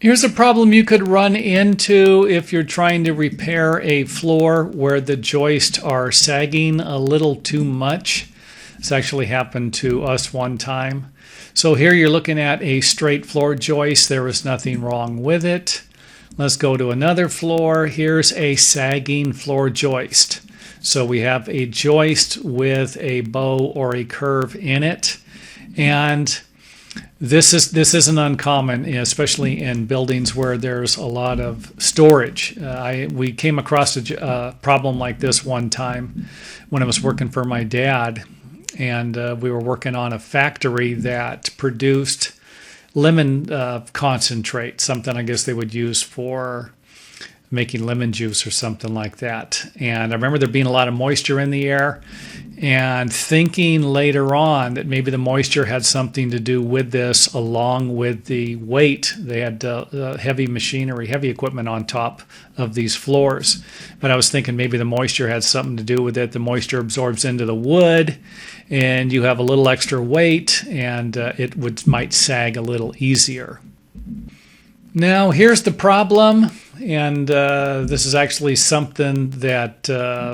Here's a problem you could run into if you're trying to repair a floor where the joists are sagging a little too much. This actually happened to us one time. So here you're looking at a straight floor joist. There was nothing wrong with it. Let's go to another floor. Here's a sagging floor joist. So we have a joist with a bow or a curve in it. And this isn't uncommon, especially in buildings where there's a lot of storage. We came across a problem like this one time when I was working for my dad, and we were working on a factory that produced lemon concentrate, something I guess they would use for making lemon juice or something like that. And I remember there being a lot of moisture in the air, and thinking later on that maybe the moisture had something to do with this, along with the weight. They had heavy machinery, heavy equipment on top of these floors. But I was thinking maybe the moisture had something to do with it. The moisture absorbs into the wood, and you have a little extra weight, and might sag a little easier. Now, here's the problem, and this is actually something that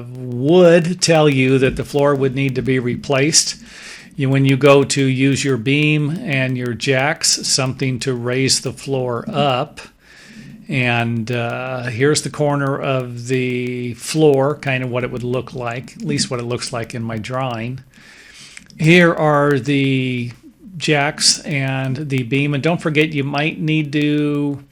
would tell you that the floor would need to be replaced. When you go to use your beam and your jacks, something to raise the floor up, and here's the corner of the floor, kind of what it would look like, at least what it looks like in my drawing. Here are the jacks and the beam, and don't forget you might need to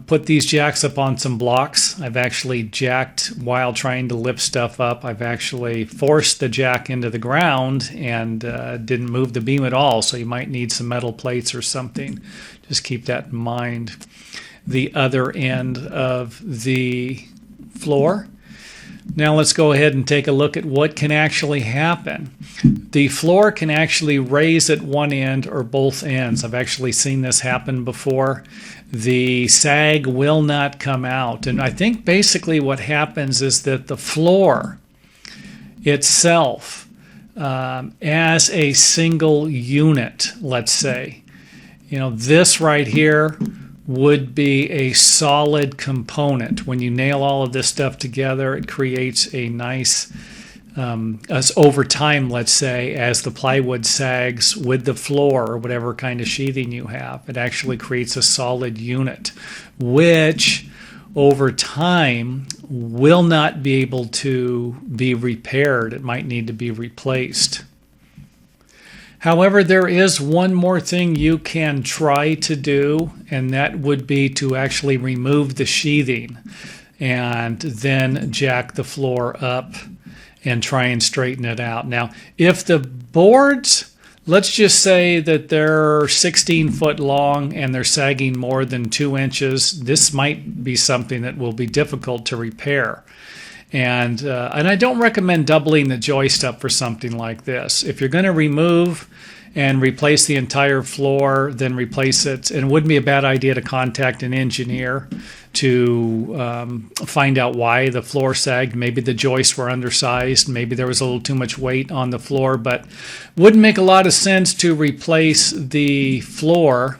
put these jacks up on some blocks. I've actually jacked while trying to lift stuff up. I've actually forced the jack into the ground and didn't move the beam at all, so you might need some metal plates or something. Just keep that in mind. The other end of the floor. Now let's go ahead and take a look at what can actually happen. The floor can actually raise at one end or both ends. I've actually seen this happen before. The sag will not come out. And I think basically what happens is that the floor itself, as a single unit, let's say, this right here would be a solid component. When you nail all of this stuff together, it creates a nice, as over time, let's say, as the plywood sags with the floor or whatever kind of sheathing you have, it actually creates a solid unit, which over time will not be able to be repaired. It might need to be replaced. However, there is one more thing you can try to do, and that would be to actually remove the sheathing and then jack the floor up and try and straighten it out. Now, if the boards, let's just say that they're 16 foot long and they're sagging more than 2 inches, this might be something that will be difficult to repair. And I don't recommend doubling the joist up for something like this. If you're going to remove and replace the entire floor, then replace it. And it wouldn't be a bad idea to contact an engineer to find out why the floor sagged. Maybe the joists were undersized. Maybe there was a little too much weight on the floor. But wouldn't make a lot of sense to replace the floor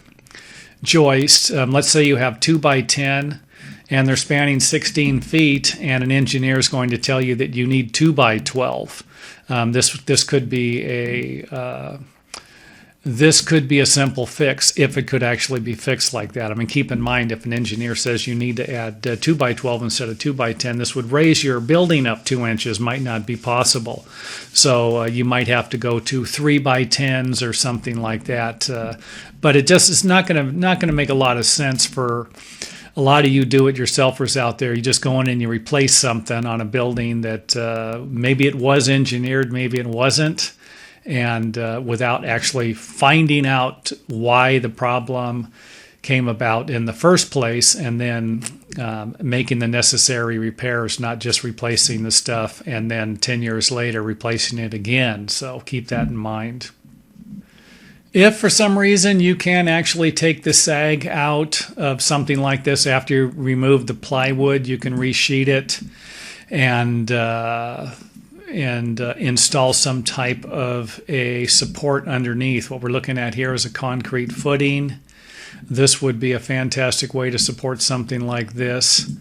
joist. Let's say you have 2 by 10. And they're spanning 16 feet, and an engineer is going to tell you that you need 2 by 12. This could be a simple fix if it could actually be fixed like that. I mean, keep in mind, if an engineer says you need to add 2 by 12 instead of 2 by 10, this would raise your building up 2 inches. Might not be possible. So you might have to go to 3 by 10s or something like that. But it's not going to make a lot of sense for a lot of you do-it-yourselfers out there. You just go in and you replace something on a building that maybe it was engineered, maybe it wasn't, and without actually finding out why the problem came about in the first place, and then making the necessary repairs, not just replacing the stuff and then 10 years later replacing it again. So keep that in mind. If for some reason you can actually take the sag out of something like this after you remove the plywood, you can resheet it and install some type of a support underneath. What we're looking at here is a concrete footing this would be a fantastic way to support something like this.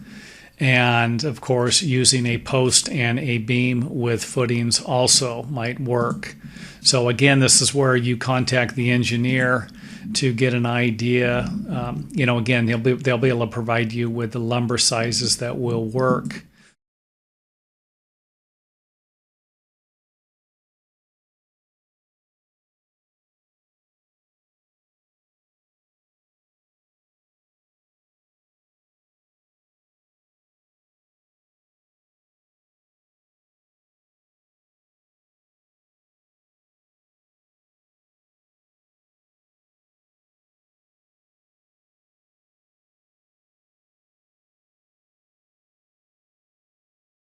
And of course, using a post and a beam with footings also might work. So again, this is where you contact the engineer to get an idea. Again, they'll be able to provide you with the lumber sizes that will work.